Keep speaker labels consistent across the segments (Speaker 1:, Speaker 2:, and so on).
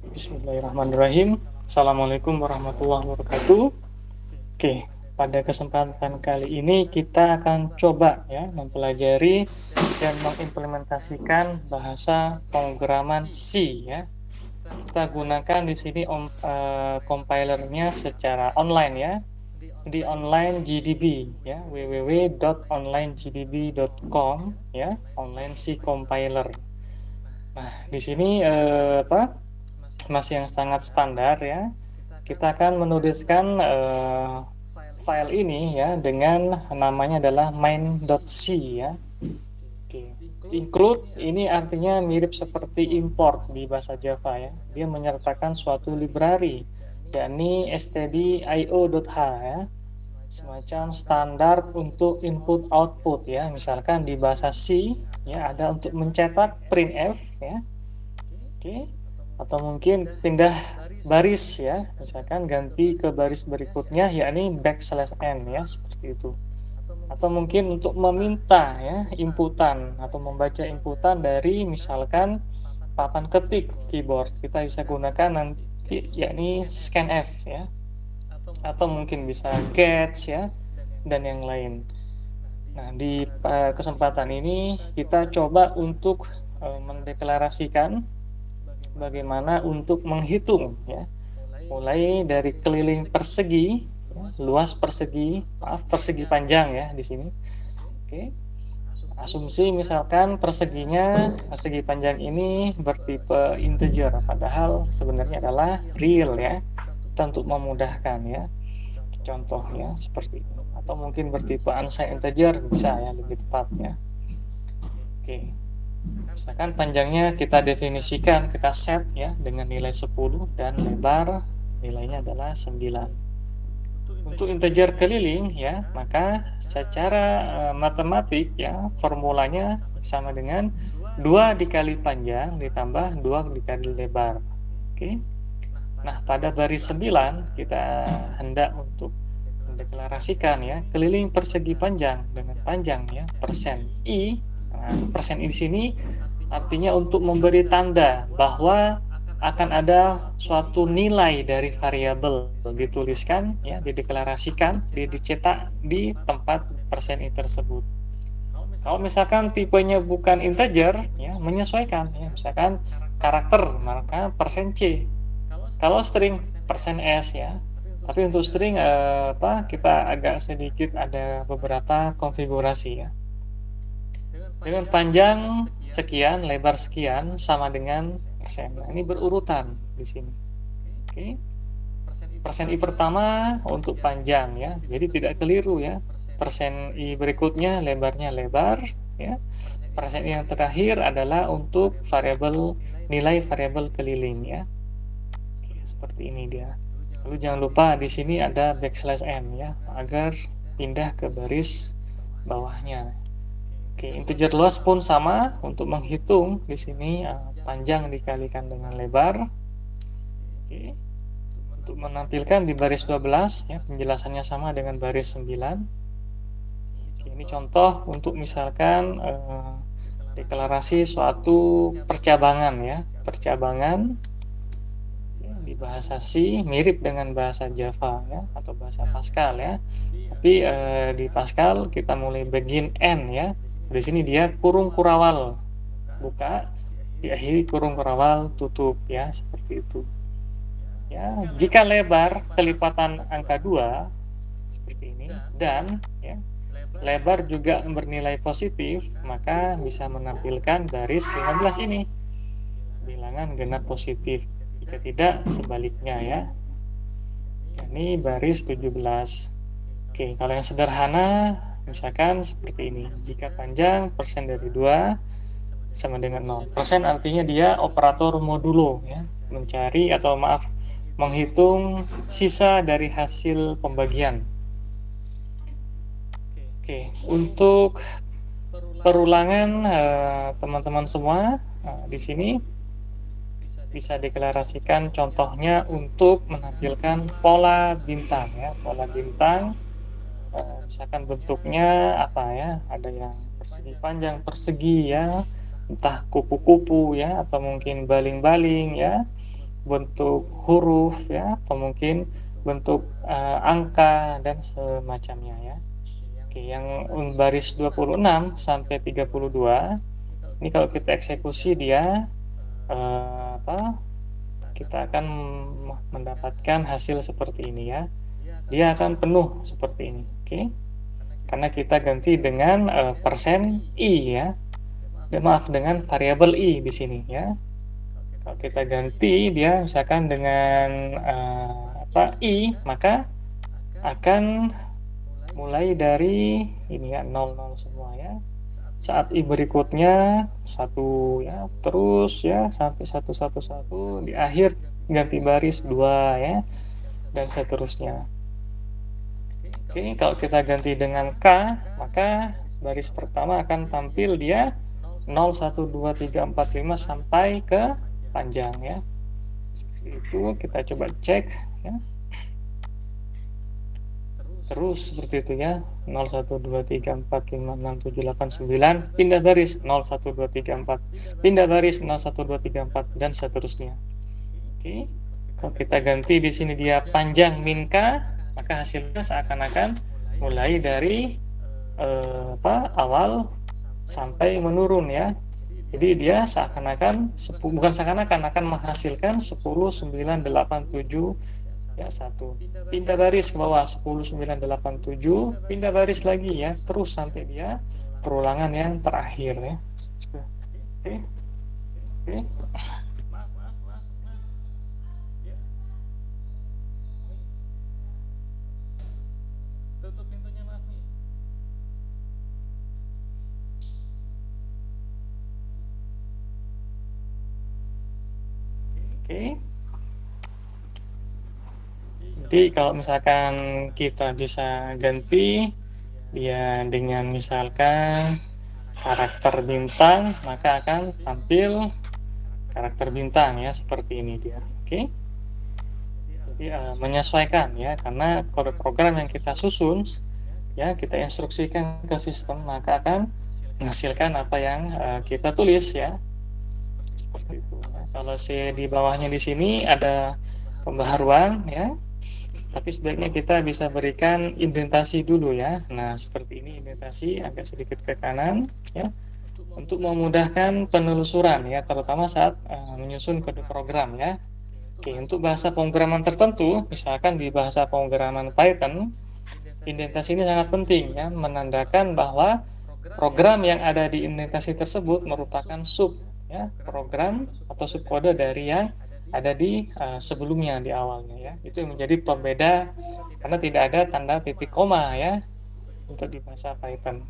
Speaker 1: Bismillahirrahmanirrahim. Assalamualaikum warahmatullahi wabarakatuh. Oke, pada kesempatan kali ini kita akan coba ya mempelajari dan mengimplementasikan bahasa pemrograman C ya. Kita gunakan di sini compilernya secara online ya, di online GDB ya, www.onlinegdb.com ya, online C compiler. Nah, di sini masih yang sangat standar ya. Kita akan menuliskan file ini ya dengan namanya adalah main.c ya. Oke. Include ini artinya mirip seperti import di bahasa Java ya. Dia menyertakan suatu library yakni stdio.h ya. Semacam standar untuk input output ya. Misalkan di bahasa C ya ada untuk mencetak printf ya. Oke. Atau mungkin pindah baris ya, misalkan ganti ke baris berikutnya yakni \n ya, seperti itu. Atau mungkin untuk meminta ya inputan atau membaca inputan dari misalkan papan ketik keyboard, kita bisa gunakan nanti yakni scanf ya, atau mungkin bisa get ya, dan yang lain. Nah, di kesempatan ini kita coba untuk mendeklarasikan bagaimana untuk menghitung ya, mulai dari keliling persegi ya, luas persegi, persegi panjang ya di sini. Oke. Asumsi misalkan persegi panjang ini bertipe integer, padahal sebenarnya adalah real ya. Kita untuk memudahkan ya, contohnya seperti ini. Atau mungkin bertipe unsigned integer bisa ya, lebih tepat ya. Oke. Misalkan panjangnya kita definisikan, kita set ya dengan nilai 10 dan lebar nilainya adalah 9. Untuk integer keliling ya, maka secara matematik ya formulanya sama dengan 2 dikali panjang ditambah 2 dikali lebar. Oke. Nah, pada baris 9 kita hendak untuk mendeklarasikan ya keliling persegi panjang dengan panjang ya persen i. Nah, persen i di sini artinya untuk memberi tanda bahwa akan ada suatu nilai dari variabel dituliskan ya, dideklarasikan, dicetak di tempat persen i tersebut. Kalau misalkan tipenya bukan integer ya, menyesuaikan ya, misalkan karakter maka persen c. Kalau string persen s ya. Tapi untuk string kita agak sedikit ada beberapa konfigurasi ya. Dengan panjang sekian, lebar sekian sama dengan persen. Nah, ini berurutan di sini. Oke. Persen i pertama untuk panjang ya. Jadi tidak keliru ya. Persen i berikutnya lebarnya lebar ya. Persen i yang terakhir adalah untuk variabel nilai variabel keliling ya. Oke, seperti ini dia. Lalu jangan lupa di sini ada \n ya agar pindah ke baris bawahnya. Oke, integer luas pun sama untuk menghitung di sini panjang dikalikan dengan lebar. Oke. Untuk menampilkan di baris 12 ya, penjelasannya sama dengan baris 9. Oke, ini contoh untuk misalkan deklarasi suatu percabangan ya, percabangan ya, di bahasa C mirip dengan bahasa Java ya atau bahasa Pascal ya. Tapi di Pascal kita mulai begin n ya. Di sini dia kurung kurawal buka, diakhiri kurung kurawal tutup ya, seperti itu. Ya, jika lebar kelipatan angka 2 seperti ini dan ya, lebar juga bernilai positif, maka bisa menampilkan baris 15 ini. Bilangan genap positif. Jika tidak sebaliknya ya. Ini baris 17. Oke, kalau yang sederhana misalkan seperti ini, jika panjang persen dari 2 sama dengan 0. Persen artinya dia operator modulo ya, mencari atau menghitung sisa dari hasil pembagian. Oke, untuk perulangan teman-teman semua di sini bisa deklarasikan contohnya untuk menampilkan pola bintang ya, pola bintang. Misalkan bentuknya apa ya, ada yang persegi panjang, persegi ya, entah kupu-kupu ya, atau mungkin baling-baling ya, bentuk huruf ya, atau mungkin bentuk angka dan semacamnya ya. Oke, yang baris 26 sampai 32 ini kalau kita eksekusi dia apa? Kita akan mendapatkan hasil seperti ini ya. Dia akan penuh seperti ini. Oke. Karena kita ganti dengan persen i ya. Maaf, dengan variabel i di sini ya. Kalau kita ganti dia misalkan dengan i, maka akan mulai dari ini ya 00 semua ya. Saat i berikutnya 1 ya, terus ya sampai 111 di akhir ganti baris 2 ya, dan seterusnya. Oke, kalau kita ganti dengan K, maka baris pertama akan tampil dia 0, 1, 2, 3, 4, 5 sampai ke panjang ya. Seperti itu, kita coba cek ya. Terus seperti itu ya, 0, 1, 2, 3, 4, 5, 6, 7, 8, 9, pindah baris 0, 1, 2, 3, 4, pindah baris 0, 1, 2, 3, 4, dan seterusnya. Oke, kalau kita ganti di sini dia panjang min K, maka hasilnya seakan-akan mulai dari awal sampai menurun ya. Jadi dia seakan-akan, bukan seakan-akan, akan menghasilkan 10, 9, 8, 7 ya, 1. Pindah baris ke bawah 10, 9, 8, 7, pindah baris lagi ya, terus sampai dia perulangan yang terakhir ya. Oke. Oke. Oke. Jadi kalau misalkan kita bisa ganti dia dengan misalkan karakter bintang, maka akan tampil karakter bintang ya, seperti ini dia. Oke. Jadi menyesuaikan ya, karena kode program yang kita susun ya, kita instruksikan ke sistem, maka akan menghasilkan apa yang kita tulis ya. Seperti itu. Nah, kalau di bawahnya di sini ada pembaharuan ya, tapi sebaiknya kita bisa berikan indentasi dulu ya. Nah, seperti ini indentasi agak sedikit ke kanan ya, untuk memudahkan penelusuran ya, terutama saat menyusun kode program ya. Oke, untuk bahasa pemrograman tertentu, misalkan di bahasa pemrograman Python, indentasi ini sangat penting ya, menandakan bahwa program yang ada di indentasi tersebut merupakan sub ya, program atau subkode dari yang ada di sebelumnya di awalnya ya. Itu menjadi pembeda, karena tidak ada tanda titik koma ya untuk di bahasa Python.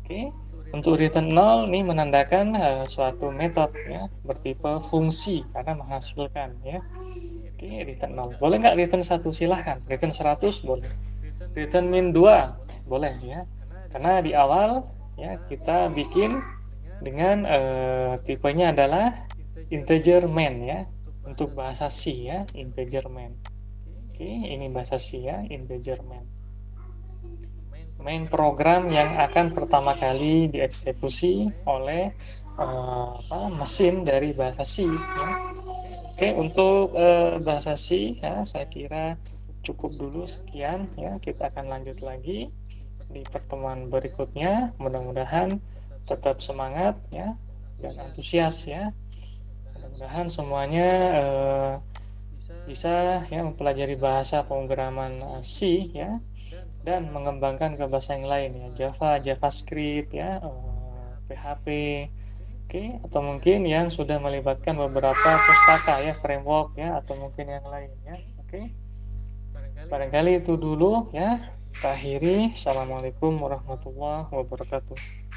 Speaker 1: Oke, untuk return 0 ini menandakan suatu metode ya, bertipe fungsi karena menghasilkan ya. Oke, return 0. Boleh nggak return 1? Silahkan. Return 100 boleh. Return min 2 boleh ya. Karena di awal ya kita bikin dengan tipenya adalah integer main ya. Untuk bahasa C ya, integer main. Oke, ini bahasa C ya, integer main. Main program yang akan pertama kali dieksekusi oleh mesin dari bahasa C ya. Oke, untuk bahasa C ya, saya kira cukup dulu sekian ya. Kita akan lanjut lagi di pertemuan berikutnya. Mudah-mudahan tetap semangat ya dan antusias ya. Mudah-mudahan semuanya bisa ya mempelajari bahasa pemrograman C ya, dan mengembangkan ke bahasa yang lain ya, Java, JavaScript ya, PHP, oke, atau mungkin yang sudah melibatkan beberapa pustaka ya, framework ya, atau mungkin yang lain ya. Oke, barangkali itu dulu ya. Kita akhiri. Assalamualaikum warahmatullahi wabarakatuh.